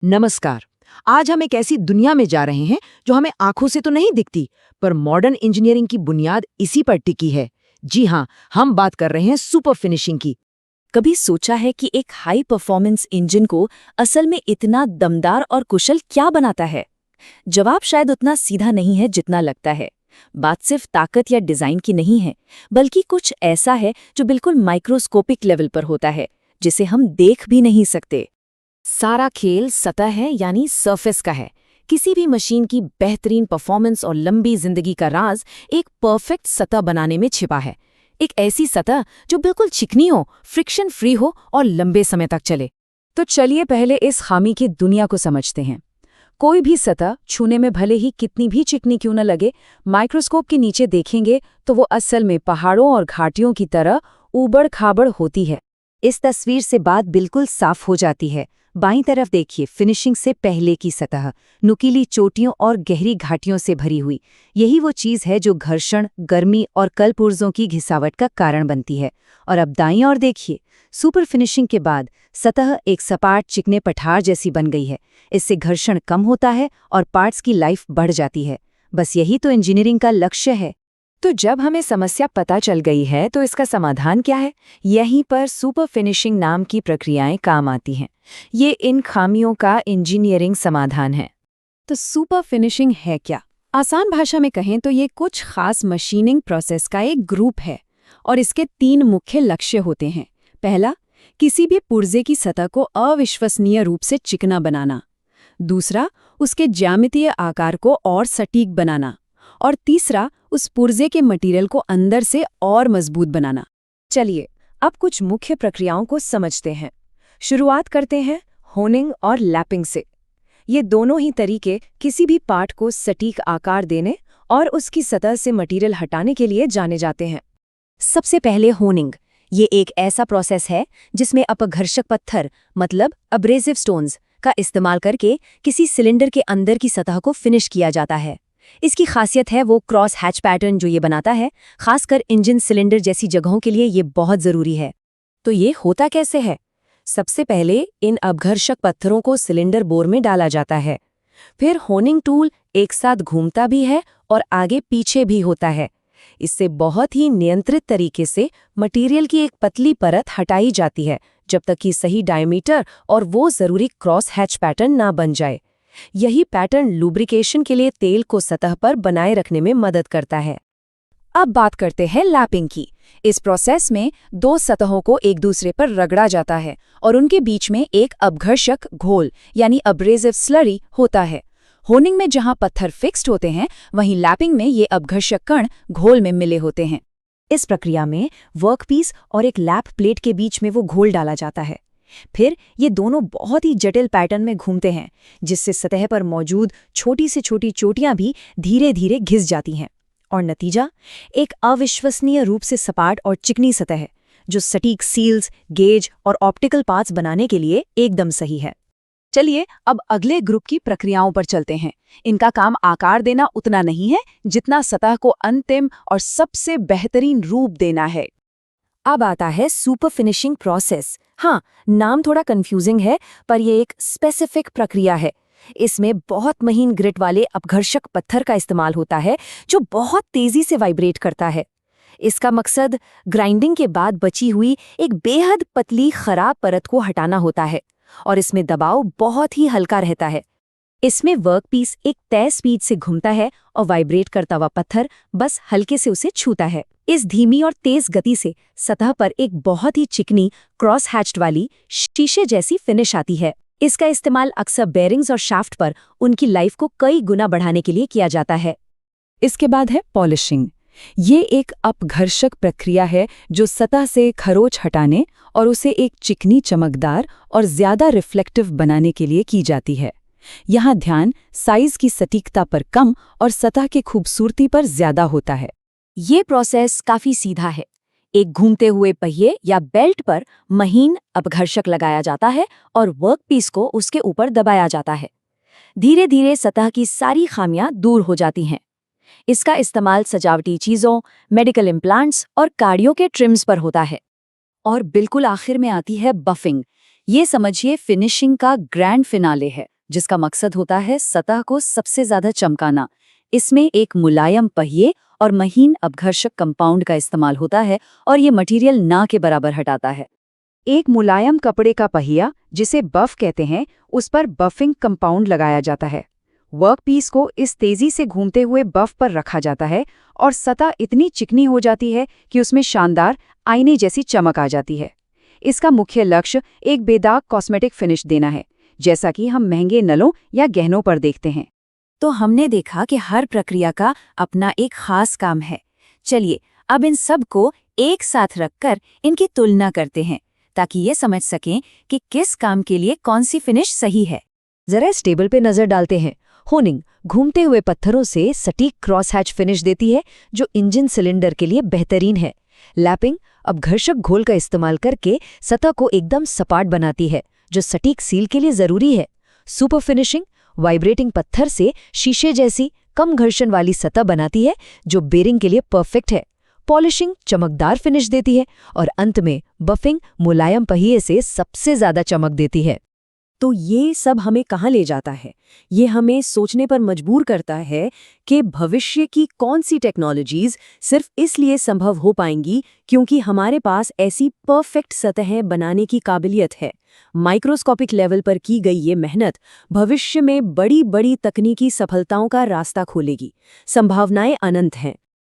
नमस्कार। आज हम एक ऐसी दुनिया में जा रहे हैं जो हमें आंखों से तो नहीं दिखती, पर मॉडर्न इंजीनियरिंग की बुनियाद इसी पर टिकी है। जी हाँ, हम बात कर रहे हैं सुपर फिनिशिंग की। कभी सोचा है कि एक हाई परफॉर्मेंस इंजन को असल में इतना दमदार और कुशल क्या बनाता है? जवाब शायद उतना सीधा नहीं है जितना लगता है। बात सिर्फ ताकत या डिजाइन की नहीं है, बल्कि कुछ ऐसा है जो बिल्कुल माइक्रोस्कोपिक लेवल पर होता है, जिसे हम देख भी नहीं सकते। सारा खेल सतह है, यानी सरफेस का है। किसी भी मशीन की बेहतरीन परफॉर्मेंस और लंबी जिंदगी का राज एक परफेक्ट सतह बनाने में छिपा है। एक ऐसी सतह जो बिल्कुल चिकनी हो, फ्रिक्शन फ्री हो और लंबे समय तक चले। तो चलिए पहले इस खामी की दुनिया को समझते हैं। कोई भी सतह छूने में भले ही कितनी भी चिकनी क्यों न लगे, माइक्रोस्कोप के नीचे देखेंगे तो वो असल में पहाड़ों और घाटियों की तरह ऊबड़ खाबड़ होती है। इस तस्वीर से बात बिल्कुल साफ हो जाती है। बाईं तरफ देखिए, फिनिशिंग से पहले की सतह नुकीली चोटियों और गहरी घाटियों से भरी हुई। यही वो चीज़ है जो घर्षण, गर्मी और कलपुर्जों की घिसावट का कारण बनती है। और अब दाईं ओर देखिए, सुपर फिनिशिंग के बाद सतह एक सपाट चिकने पठार जैसी बन गई है। इससे घर्षण कम होता है और पार्ट्स की लाइफ बढ़ जाती है। बस यही तो इंजीनियरिंग का लक्ष्य है। तो जब हमें समस्या पता चल गई है तो इसका समाधान क्या है? यहीं पर सुपर फिनिशिंग नाम की प्रक्रियाएं काम आती हैं। ये इन खामियों का इंजीनियरिंग समाधान है। तो सुपर फिनिशिंग है क्या? आसान भाषा में कहें तो ये कुछ खास मशीनिंग प्रोसेस का एक ग्रुप है और इसके 3 मुख्य लक्ष्य होते हैं। पहला, किसी भी पुर्जे की सतह को अविश्वसनीय रूप से चिकना बनाना। दूसरा, उसके ज्यामितीय आकार को और सटीक बनाना। और तीसरा, उस पुर्जे के मटेरियल को अंदर से और मजबूत बनाना। चलिए अब कुछ मुख्य प्रक्रियाओं को समझते हैं। शुरुआत करते हैं होनिंग और लैपिंग से। ये दोनों ही तरीके किसी भी पार्ट को सटीक आकार देने और उसकी सतह से मटेरियल हटाने के लिए जाने जाते हैं। सबसे पहले होनिंग। ये एक ऐसा प्रोसेस है जिसमें अपघर्षक पत्थर, मतलब अब्रेसिव स्टोन्स, का इस्तेमाल करके किसी सिलेंडर के अंदर की सतह को फिनिश किया जाता है। इसकी खासियत है वो क्रॉस हैच पैटर्न जो ये बनाता है। खासकर इंजन सिलेंडर जैसी जगहों के लिए ये बहुत ज़रूरी है। तो ये होता कैसे है? सबसे पहले इन अपघर्षक पत्थरों को सिलेंडर बोर में डाला जाता है। फिर होनिंग टूल एक साथ घूमता भी है और आगे पीछे भी होता है। इससे बहुत ही नियंत्रित तरीके से मटेरियल की एक पतली परत हटाई जाती है, जब तक कि सही डायमीटर और वो ज़रूरी क्रॉस हैच पैटर्न ना बन जाए। यही पैटर्न लुब्रिकेशन के लिए तेल को सतह पर बनाए रखने में मदद करता है। अब बात करते हैं लैपिंग की। इस प्रोसेस में 2 सतहों को एक दूसरे पर रगड़ा जाता है और उनके बीच में एक अपघर्षक घोल, यानी अब्रेसिव स्लरी, होता है। होनिंग में जहां पत्थर फिक्स्ड होते हैं, वहीं लैपिंग में ये अपघर्षक कण घोल में मिले होते हैं। इस प्रक्रिया में वर्कपीस और एक लैप प्लेट के बीच में वो घोल डाला जाता है। फिर ये दोनों बहुत ही जटिल पैटर्न में घूमते हैं, जिससे सतह पर मौजूद छोटी से छोटी चोटियां भी धीरे धीरे घिस जाती हैं। और नतीजा एक अविश्वसनीय रूप से सपाट और चिकनी सतह है, जो सटीक सील्स, गेज और ऑप्टिकल पार्ट्स बनाने के लिए एकदम सही है। चलिए अब अगले ग्रुप की प्रक्रियाओं पर चलते हैं। इनका काम आकार देना उतना नहीं है जितना सतह को अंतिम और सबसे बेहतरीन रूप देना है। अब आता है सुपर फिनिशिंग प्रोसेस। हाँ, नाम थोड़ा कंफ्यूजिंग है, पर यह एक स्पेसिफिक प्रक्रिया है। इसमें बहुत महीन ग्रिट वाले अपघर्षक पत्थर का इस्तेमाल होता है, जो बहुत तेजी से वाइब्रेट करता है। इसका मकसद ग्राइंडिंग के बाद बची हुई एक बेहद पतली खराब परत को हटाना होता है, और इसमें दबाव बहुत ही हल्का रहता है। इसमें वर्कपीस एक तय स्पीड से घूमता है और वाइब्रेट करता हुआ पत्थर बस हल्के से उसे छूता है। इस धीमी और तेज गति से सतह पर एक बहुत ही चिकनी क्रॉस हैच्ड वाली शीशे जैसी फिनिश आती है। इसका इस्तेमाल अक्सर बेरिंग्स और शाफ्ट पर उनकी लाइफ को कई गुना बढ़ाने के लिए किया जाता है। इसके बाद है पॉलिशिंग। ये एक अपघर्षक प्रक्रिया है जो सतह से खरोंच हटाने और उसे एक चिकनी, चमकदार और ज्यादा रिफ्लेक्टिव बनाने के लिए की जाती है। यहाँ ध्यान साइज की सटीकता पर कम और सतह की खूबसूरती पर ज्यादा होता है। ये प्रोसेस काफी सीधा है। एक घूमते हुए पहिए या बेल्ट पर महीन अपघर्षक लगाया जाता है और वर्कपीस को उसके ऊपर दबाया जाता है। धीरे धीरे सतह की सारी खामियां दूर हो जाती हैं। इसका इस्तेमाल सजावटी चीज़ों, मेडिकल इम्प्लांट्स और कार्डियो के ट्रिम्स पर होता है। और बिल्कुल आखिर में आती है बफिंग। ये समझिए फिनिशिंग का ग्रैंड फिनाले है, जिसका मकसद होता है सतह को सबसे ज्यादा चमकाना। इसमें एक मुलायम पहिए और महीन अपघर्षक कंपाउंड का इस्तेमाल होता है और ये मटेरियल ना के बराबर हटाता है। एक मुलायम कपड़े का पहिया, जिसे बफ कहते हैं, उस पर बफिंग कंपाउंड लगाया जाता है। वर्कपीस को इस तेजी से घूमते हुए बफ पर रखा जाता है और सतह इतनी चिकनी हो जाती है कि उसमें शानदार आईने जैसी चमक आ जाती है। इसका मुख्य लक्ष्य एक बेदाग कॉस्मेटिक फिनिश देना है, जैसा कि हम महंगे नलों या गहनों पर देखते हैं। तो हमने देखा कि हर प्रक्रिया का अपना एक खास काम है। चलिए अब इन सब को एक साथ रखकर इनकी तुलना करते हैं, ताकि ये समझ सकें कि किस काम के लिए कौन सी फिनिश सही है। जरा इस टेबल पे नजर डालते हैं। होनिंग घूमते हुए पत्थरों से सटीक क्रॉस हैच फिनिश देती है, जो इंजन सिलेंडर के लिए बेहतरीन है। लैपिंग अपघर्षक घोल का इस्तेमाल करके सतह को एकदम सपाट बनाती है, जो सटीक सील के लिए जरूरी है। सुपर फिनिशिंग वाइब्रेटिंग पत्थर से शीशे जैसी कम घर्षण वाली सतह बनाती है, जो बेरिंग के लिए परफेक्ट है। पॉलिशिंग चमकदार फिनिश देती है और अंत में बफिंग मुलायम पहिए से सबसे ज्यादा चमक देती है। तो ये सब हमें कहाँ ले जाता है? ये हमें सोचने पर मजबूर करता है कि भविष्य की कौन सी टेक्नोलॉजीज सिर्फ इसलिए संभव हो पाएंगी क्योंकि हमारे पास ऐसी परफेक्ट सतहें बनाने की काबिलियत है। माइक्रोस्कोपिक लेवल पर की गई ये मेहनत भविष्य में बड़ी बड़ी तकनीकी सफलताओं का रास्ता खोलेगी। संभावनाएं अनंत हैं।